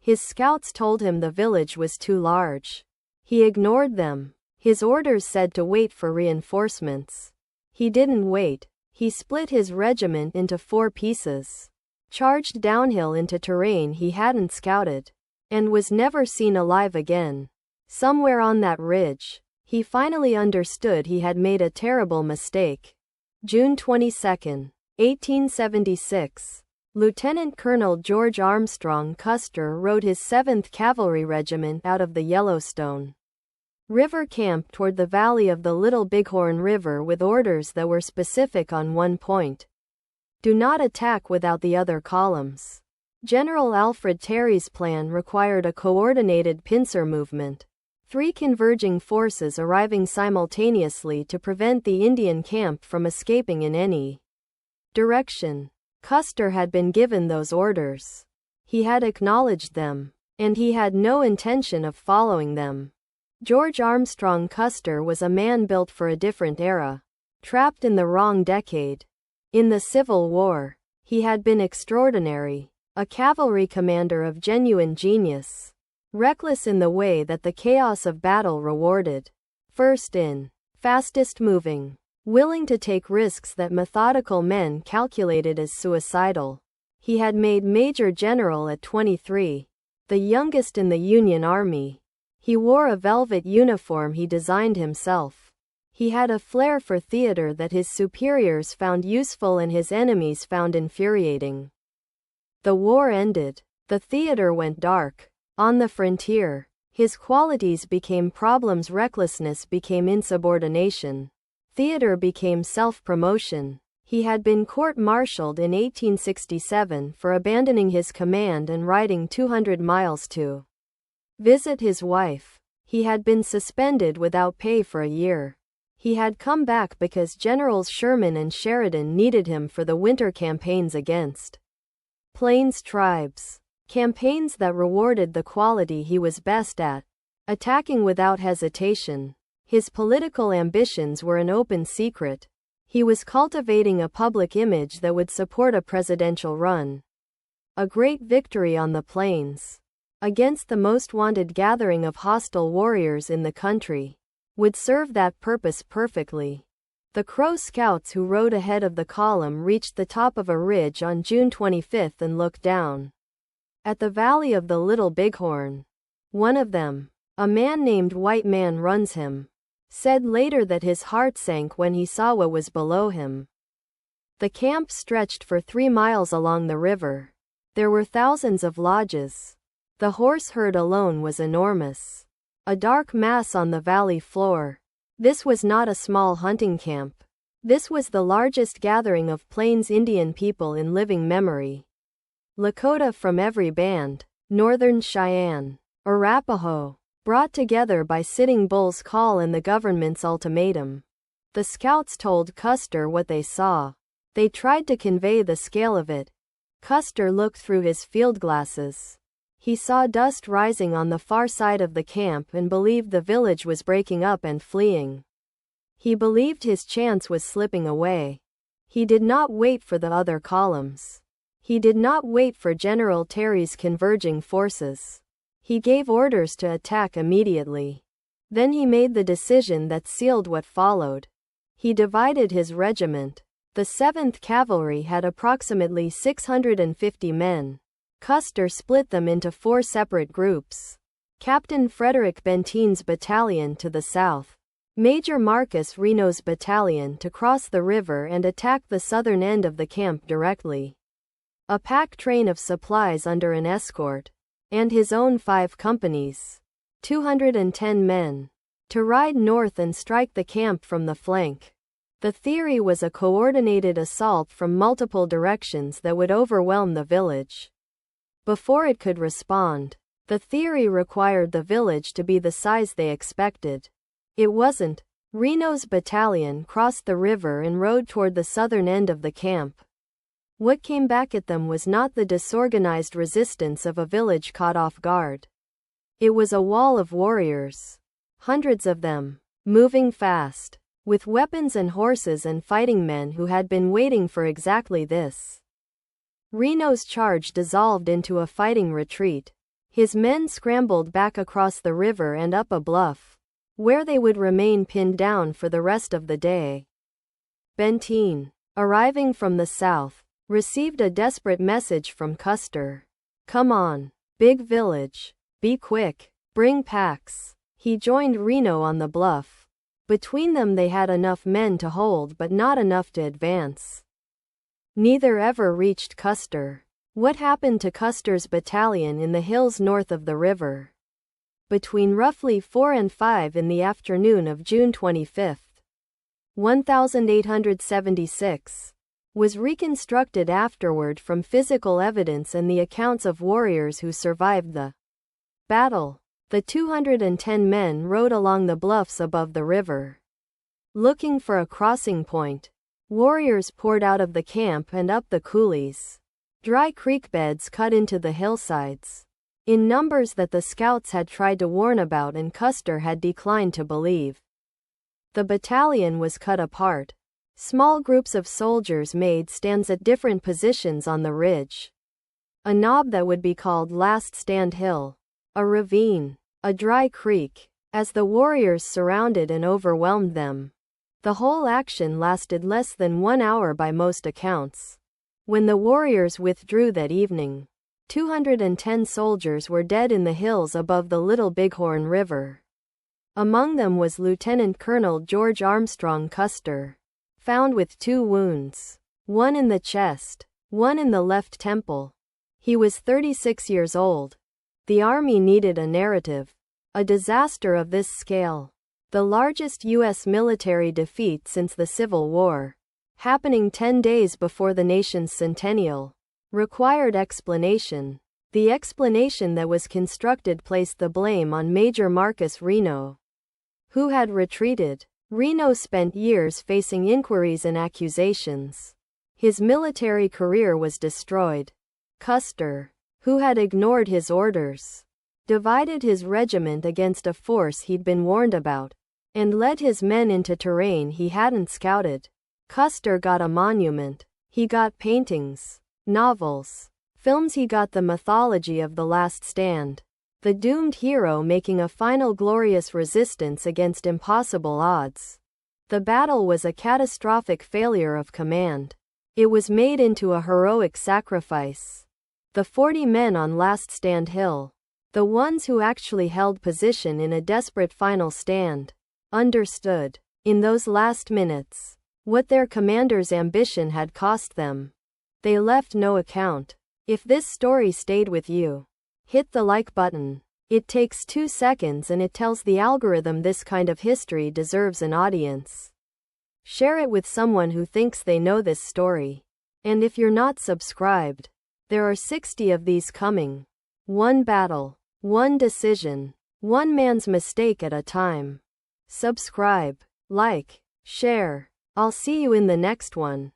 His scouts told him the village was too large. He ignored them. His orders said to wait for reinforcements. He didn't wait. He split his regiment into 4 pieces, charged downhill into terrain he hadn't scouted, and was never seen alive again. Somewhere on that ridge, he finally understood he had made a terrible mistake. June 22, 1876. Lieutenant Colonel George Armstrong Custer rode his 7th Cavalry Regiment out of the Yellowstone River camp toward the valley of the Little Bighorn River with orders that were specific on one point. Do not attack without the other columns. General Alfred Terry's plan required a coordinated pincer movement, 3 converging forces arriving simultaneously to prevent the Indian camp from escaping in any direction. Custer had been given those orders. He had acknowledged them, and he had no intention of following them. George Armstrong Custer was a man built for a different era, trapped in the wrong decade. In the Civil War, he had been extraordinary, a cavalry commander of genuine genius, reckless in the way that the chaos of battle rewarded. First in, fastest moving, willing to take risks that methodical men calculated as suicidal. He had made Major General at 23, the youngest in the Union Army. He wore a velvet uniform he designed himself. He had a flair for theater that his superiors found useful and his enemies found infuriating. The war ended. The theater went dark. On the frontier, his qualities became problems. Recklessness became insubordination. Theater became self-promotion. He had been court-martialed in 1867 for abandoning his command and riding 200 miles to visit his wife. He had been suspended without pay for a year. He had come back because Generals Sherman and Sheridan needed him for the winter campaigns against Plains tribes. Campaigns that rewarded the quality he was best at, attacking without hesitation. His political ambitions were an open secret. He was cultivating a public image that would support a presidential run. A great victory on the plains, against the most wanted gathering of hostile warriors in the country, would serve that purpose perfectly. The Crow scouts who rode ahead of the column reached the top of a ridge on June 25 and looked down at the valley of the Little Bighorn. One of them, a man named White Man Runs Him, said later that his heart sank when he saw what was below him. The camp stretched for 3 miles along the river. There were thousands of lodges. The horse herd alone was enormous, a dark mass on the valley floor. This was not a small hunting camp. This was the largest gathering of Plains Indian people in living memory. Lakota from every band, Northern Cheyenne, Arapaho, brought together by Sitting Bull's call and the government's ultimatum. The scouts told Custer what they saw. They tried to convey the scale of it. Custer looked through his field glasses. He saw dust rising on the far side of the camp and believed the village was breaking up and fleeing. He believed his chance was slipping away. He did not wait for the other columns. He did not wait for General Terry's converging forces. He gave orders to attack immediately. Then he made the decision that sealed what followed. He divided his regiment. The 7th Cavalry had approximately 650 men. Custer split them into 4 separate groups. Captain Frederick Bentine's battalion to the south, Major Marcus Reno's battalion to cross the river and attack the southern end of the camp directly. A pack train of supplies under an escort, and his own 5 companies, 210 men, to ride north and strike the camp from the flank. The theory was a coordinated assault from multiple directions that would overwhelm the village before it could respond. The theory required the village to be the size they expected. It wasn't. Reno's battalion crossed the river and rode toward the southern end of the camp. What came back at them was not the disorganized resistance of a village caught off guard. It was a wall of warriors. Hundreds of them, moving fast, with weapons and horses and fighting men who had been waiting for exactly this. Reno's charge dissolved into a fighting retreat. His men scrambled back across the river and up a bluff, where they would remain pinned down for the rest of the day. Benteen, arriving from the south, received a desperate message from Custer. "Come on, big village. Be quick. Bring packs." He joined Reno on the bluff. Between them they had enough men to hold but not enough to advance. Neither ever reached Custer. What happened to Custer's battalion in the hills north of the river? Between roughly 4 and 5 in the afternoon of June 25, 1876, was reconstructed afterward from physical evidence and the accounts of warriors who survived the battle. The 210 men rode along the bluffs above the river, looking for a crossing point. Warriors poured out of the camp and up the coulees, dry creek beds cut into the hillsides, in numbers that the scouts had tried to warn about and Custer had declined to believe. The battalion was cut apart. Small groups of soldiers made stands at different positions on the ridge. A knob that would be called Last Stand Hill, a ravine, a dry creek, as the warriors surrounded and overwhelmed them. The whole action lasted less than 1 hour by most accounts. When the warriors withdrew that evening, 210 soldiers were dead in the hills above the Little Bighorn River. Among them was Lieutenant Colonel George Armstrong Custer, found with 2 wounds, one in the chest, one in the left temple. He was 36 years old. The Army needed a narrative. A disaster of this scale, the largest U.S. military defeat since the Civil War, happening 10 days before the nation's centennial, required explanation. The explanation that was constructed placed the blame on Major Marcus Reno, who had retreated. Reno spent years facing inquiries and accusations. His military career was destroyed. Custer, who had ignored his orders, divided his regiment against a force he'd been warned about, and led his men into terrain he hadn't scouted. Custer got a monument. He got paintings, novels, films. He got the mythology of the Last Stand, the doomed hero making a final glorious resistance against impossible odds. The battle was a catastrophic failure of command. It was made into a heroic sacrifice. The 40 men on Last Stand Hill, the ones who actually held position in a desperate final stand, understood, in those last minutes, what their commander's ambition had cost them. They left no account. If this story stayed with you, hit the like button. It takes 2 seconds and it tells the algorithm this kind of history deserves an audience. Share it with someone who thinks they know this story. And if you're not subscribed, there are 60 of these coming. One battle, one decision, one man's mistake at a time. Subscribe, like, share. I'll see you in the next one.